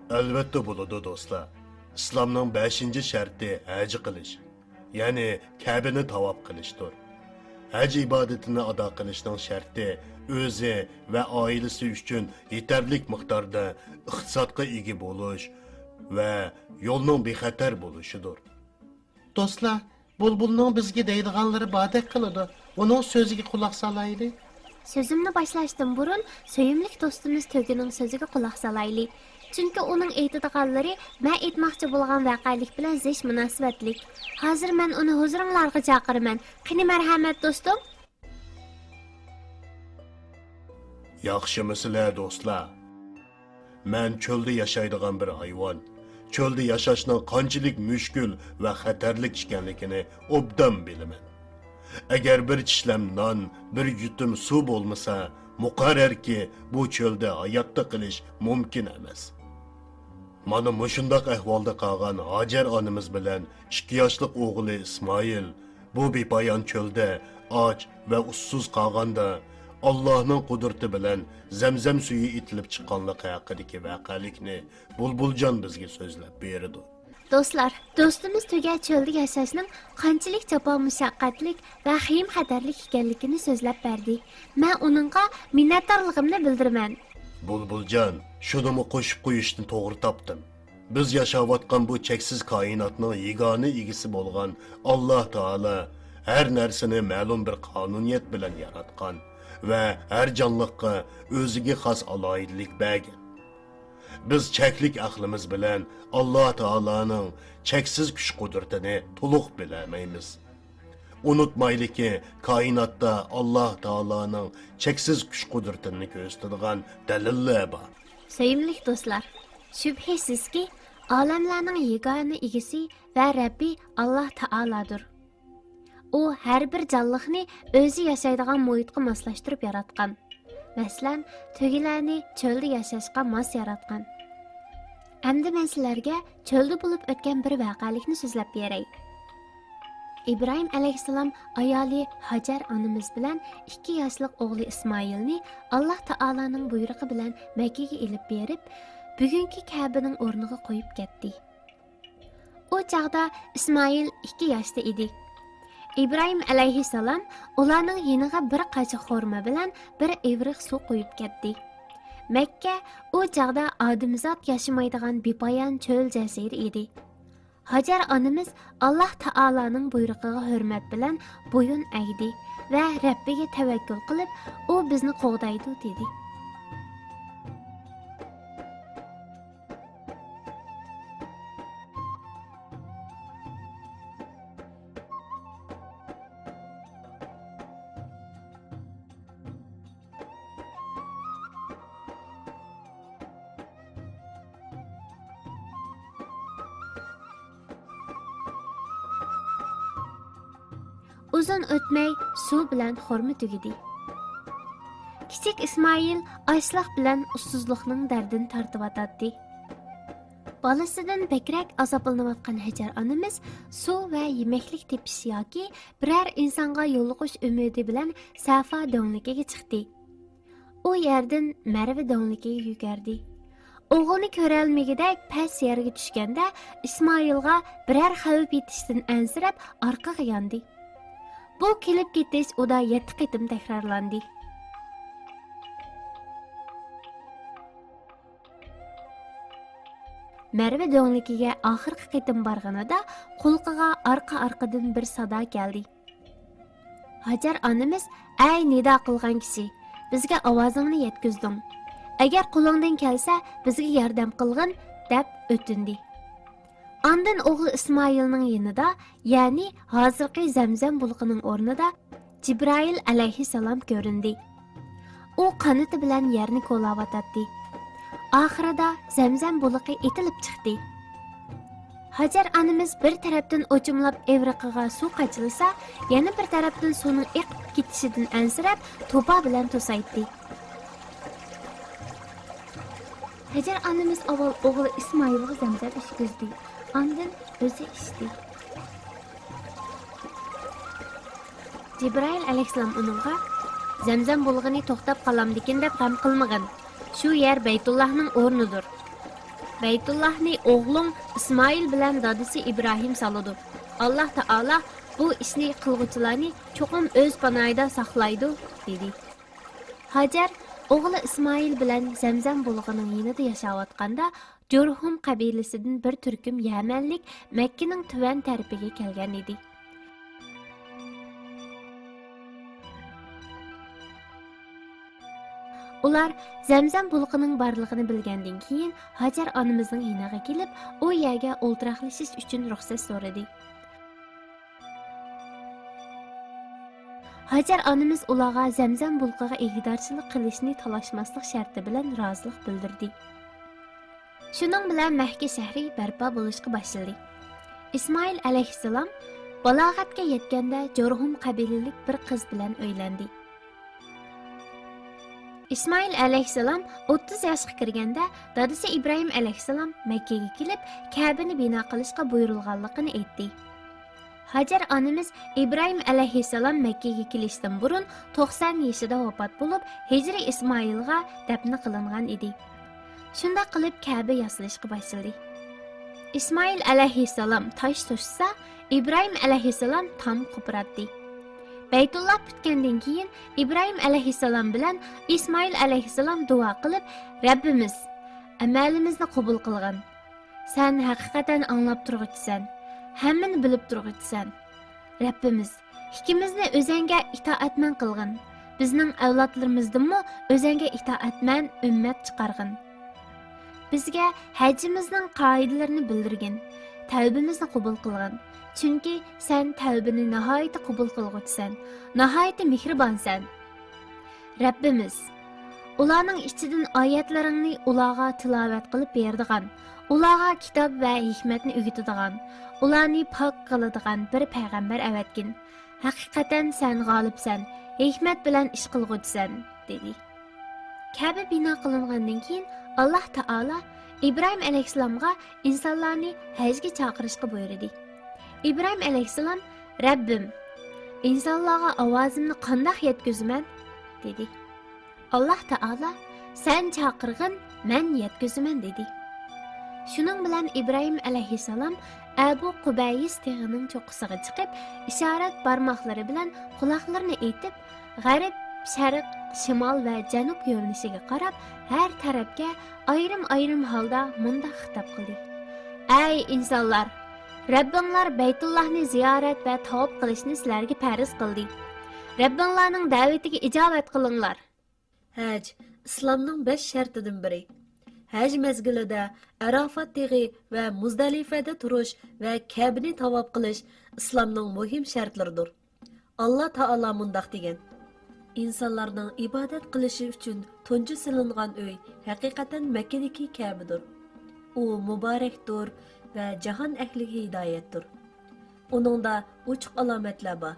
Albatta bo'ladi do'stlar. Islomning 5-sharti haj qilish, ya'ni Ka'bani tavof qilishdir. Haj ibodatini ado qilishning sharti o'zi va oilasi uchun yetarli miqdorda iqtisodga ega bo'lish va yo'lning bexatar bo'lishidir. Do'stlar, bulbulning bizga deydiganlari badek qiladi. Uning so'ziga quloq solaylik. Sözümni başlaşdan burun, söyümlük dostumuz Tögünün sözüge kulak salaylı. Çünkü onun eytidiganları mən etməkçi bolğan vəqəlik bilən ziş münasibətlik. Hazır mən onu huzurunlarga çağırman. Qini mərhəmət dostum? Yaxşımısılar do'stlar? Men cho'lda yashaydigan bir hayvon. Cho'lda yashashning qanchalik mushkul va xatarlik ekanligini obdan bilaman. Agar bir tishlam non, bir yutum suv bo'lmasa, muqarrarki bu cho'lda hayotda qilish mumkin emas. Mana mushundaq ahvolda qolgan Hajar onamiz bilan 2 yoshli o'g'li Ismoil bu bepoyon cho'lda och va ussiz qolganda Allah'ın qudrati bilan Zamzam suyu itilib chiqqanligi haqidagi vaqalikni Bulbuljon bizga so'zlab berdi. Dostlar, dostumuz Tögə çöldə yaşashning qanchalik jafo mushaqqatlik va xiym xatarlik ekanligini so'zlab berdi. Men uningga minnatdorligimni bildiraman. Bulbuljon, shuni qo'shib qo'yishni to'g'ri topdim. Biz yashayotgan bu cheksiz koinotning yagona egisi bo'lgan Alloh taolo har narsani ma'lum bir qonuniyat bilan yaratgan va har jonliqqa o'ziga xos aloyidlik bergan. Biz cheklik aqlimiz bilan Alloh taolaning cheksiz kuch qudratini to'liq bilamaymiz. Unutmaylikki, koinotda Alloh taolaning cheksiz kuch qudratini ko'rsatadigan dalillar bor. Sevimli dostlar, shubhisizki, olamlarning yagona egisi va Rabbi Alloh taoladir. U har bir jonliqni o'zi yashaydigan muhitga moslashtirib yaratgan. Masalan, Tögilarni cho'lda yashashga mos yaratgan. Endi men sizlarga cho'lda bo'lib o'tgan bir vaqalikni so'zlab beray. İbrahim alayhissalom ayoli Hajar onamiz bilan 2 yoshli o'g'li Ismoilni Alloh taolaning buyrug'i bilan Makkaga elib berib, bugungi Ka'baning o'rniga qo'yib ketdi. O chaqda Ismoil 2 yoshda edi. İbrahim alayhissalom ularning yeniga bir qacha xorma bilan bir evriq suv qo'yib ketdi. Makka o chaqda odamzod yashamaydigan bepoyon cho'l jazira edi. Hajar onamiz Alloh taolaning buyrug'iga hurmat bilan bo'yin egdi va Rabbiga tavakkul qilib, u bizni qo'g'daydi dedi. Uzun o'tmay suv bilan xorma tugidi. Kichik Ismoil ochliq bilan ussizlikning dardini tortib o'tadi. Bolasidan bekrak azoblanayotgan Hajar onamiz suv va yemaklik tepish yoki biror insonga yo'liqish umidi bilan Safa do'nligiga chiqdi. U yerdan Marva do'nligiga yugardi. O'g'ilni ko'ra olmagidek past yerga tushganda Ismoilga biror xavf yetishdan ansirab orqaga yondi. Bu kelib ketish uda 7 qitim takrorlandi. Marva do'nligiga oxirgi qitim borganida qulqiga orqa-orqadan bir sado keldi. Hajar onamiz, "Ey nido qilgan kishi, bizga ovozingni yetkizding. Agar qo'lingdan kelsa, bizga yordam qilgin" deb o'tindi. Ondan o'g'li Ismoilning yanida, ya'ni hozirgi Zamzam bulqining o'rnida Jibril alayhissalom ko'rindi. U qanoti bilan yerni qo'llayotdi. Oxirida Zamzam bulqi etilib chiqdi. Hajar onamiz bir tarafdan o'chimlab evriqiga suv qachilsa, yana bir tarafdan suvning eqib ketishidan ansirab, to'pa bilan to'saydi. Hajar onamiz avval o'g'li Ismoilga Zamzam ishgizdi. Ondan o'zi ichdi. Jibril alayhissalom uningga Zamzam bulg'ini to'xtab qolamdikin deb g'am qilmagan. Shu yer Baytullohning o'rnidir. Beytullahni o'g'ling İsmail bilan dadisi İbrahim saladı. Allah Taala bu ishni qilg'uvchilarni cho'qim o'z panohida saqlaydi, dedi. Hajar o'g'li İsmail bilan Zamzam bulg'ining yonida yashayotganda Jurhum qabilasidan bir turkum Yamanlik Makkaning tuvan tarafiga kelgan edi. Ular Zamzam bulg'ining borlig'ini bilgandan keyin Hajar onamizning yoniga kelib, u yerga o'ltiraqlashish uchun ruxsat so'radi. Hajar onamiz ularga Zamzam bulg'iga egidorchilik qilishni talashmaslik sharti bilan rozilik bildirdi. Shuning bilan Makka shahri barpo bo'lishga boshladi. İsmail alayhissalom balog'atga yetganda Jurhum qabilalik bir qiz bilan uylandi. İsmail alayhissalom 30 yoshga kirganda dadasi İbrahim alayhissalom Makkaga kelib, Ka'bani bino qilishga buyurilganligini aytdi. Hajar onamiz İbrahim alayhissalom Makkaga kelishdan burun 90 yoshida vafot bo'lib, Hijri İsmailga dafn qilingan edi. Shunda qilib Ka'ba yasalishga boshladi. İsmail alayhissalom tosh to'shsa, İbrahim alayhissalom tom qo'piratdi. Beytullah bitgandan keyin İbrahim alayhissalom bilan İsmail alayhissalom duo qilib, Rabbimiz, amalimizni qabul qilgin. Sen haqiqatan anglab turg'uchisan, hammani bilib turg'uchisan. Rabbimiz, ikkimizni o'zingga itoatman qilgin. Bizning avlodlarimizdanmi o'zingga itoatman ummat chiqargin. Bizga hajimizning qoidalarini bildirgin. Tavbimizni qabul qilgin. Chunki sen tavbani nihoyat qabul qilg'uchisan, nihoyat mehribonsan. Rabbimiz, ularning ichidan oyatlaringni ularga tilovat qilib berdigan, ularga kitob va hikmatni o'rgatadigan, ularni pok qiladigan bir payg'ambar avatgin. Haqiqatan sen g'olibsan, hikmat bilan ish qilg'uchisan, dedi. Ka'ba bino qilingandan keyin Alloh taolo İbrahim alayhissalomga insonlarni hajga chaqirishga buyurdi. İbrahim alayhissalom, Rabbim, insonlarga ovozimni qanday yetkazaman, dedi. Alloh taolo, sen chaqirgin, men yetkazaman, dedi. Shuning bilan İbrahim alayhissalom Abu Qubays tog'ining cho'qqisiga chiqib, ishorat barmoqlari bilan quloqlarini etib, g'arb, sharq, shimol va janub yo'nalishiga qarab, har tarafga ayrim-ayrim holda munda xitob qildi. Ey insonlar, Rabbinglar Beytullahni ziyorat va tavob qilishni sizlarga farz qildi. Rabbinglarning da'vatiga ijobat qilinglar. Haj islomning 5 shartidan biri. Haj mezgilida Arafat tog'i va Muzdalifada turish va Ka'bani tavob qilish islomning muhim shartlaridir. Alloh taolo mundaq degan: insonlarning ibodat qilishi uchun tunji silingan uy haqiqatan Makkadagi Ka'badir. U muborakdir va jahon ahliga hidoyatdir. Uningda uchuq alomatlar bor.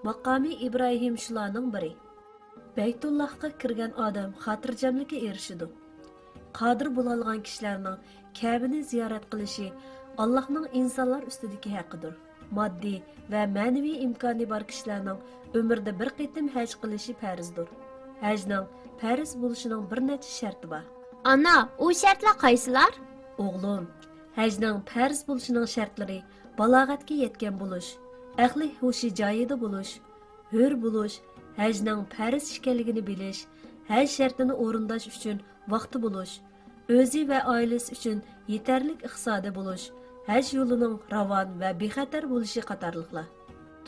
Maqomi İbrahim shularning biri. Beytullahga kirgan odam xotirjamlikka erishidi. Qodir bo'lgan kishilarning Ka'bani ziyorat qilishi Allohning insonlar ustidagi haqqidir. Moddiy va ma'naviy imkoni bor kishilarning umrida bir qitim haj qilishi farzdir. Hajning farz bo'lishining bir necha sharti bor. Ana, u shartlar qaysilar? O'g'lim, hajning farz bo'lishining shartlari balog'atga yetgan bo'lish, aqli hushi joyida bo'lish, hur bo'lish, hajning farz ekanligini bilish, haj shartini o'rindash uchun vaqti bo'lish, o'zi va oilasi uchun yetarli iqtisodi bo'lish, haj yo'lining ravon va bexatar bo'lishi qatorliqlar.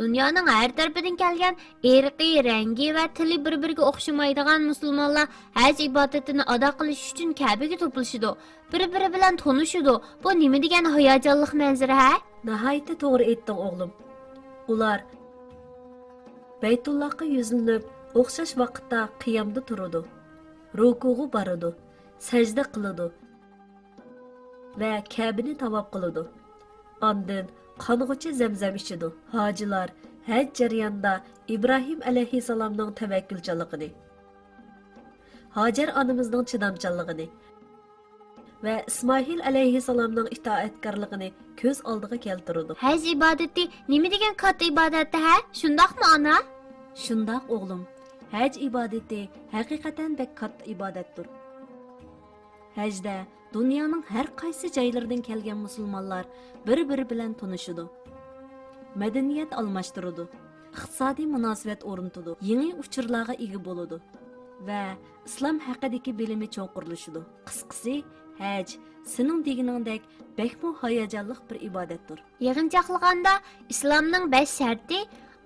Dunyoning har tarafidan kelgan irqiy, rangi va tili bir-biriga o'xshamaydigan musulmonlar haj ibodatini ado qilish uchun Ka'baga to'plashidi. Bir-biri bilan tanishidi. Bu nima degan hayajonli manzara, ha? Nihoyatda to'g'ri aytding, o'g'lim. Ular Beytullahga yuzlanib, o'xshash vaqtda qiyamda turadi, rukuga boradi, sajda qiladi va Ka'bani tavob qiladi. Ondan qong'ichi zamzam ichidi. Hojilar haj jarayonida İbrahim alayhissalomning tavakkilchanligini, Hajar onamizning chidamchanligini va İsmoil alayhissalomning itoatkorligini ko'z oldiga keltiradi. Haj ibodati nima degan katta ibodat, ha? Shundaqmi, ona? Shundoq, o'g'lim. Haj ibodati haqiqatan bek katta ibodatdir. Hajda dunyoning har qaysi joylaridan kelgan musulmonlar bir-biri bilan tanishadi. Madaniyat almashtiradi. Iqtisodiy munosabat o'rnatadi. Yangi uchurlarga ega bo'ladi va islom haqidagi bilimi cho'qirlashadi. Qisqasi, haj sening deganingdek bakmu hayajonli bir ibodatdir. Yig'inchoqlaganda islomning 5 sharti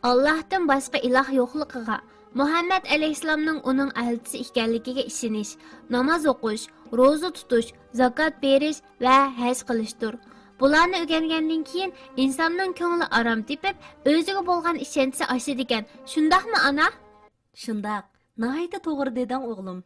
Allohdan boshqa iloh yo'qligiga, Muhammad alayhisalomning uning elchisi ekanligiga ishonish, namoz o'qish, ro'za tutish, zakot berish va haj qilishdir. Bularni o'rgangandan keyin insonning ko'ngli arom tepib, o'ziga bo'lgan ishonchi oshadi ekan. Shundaqmi, ana? Shundaq, nihoyatda to'g'ri deding o'g'lim.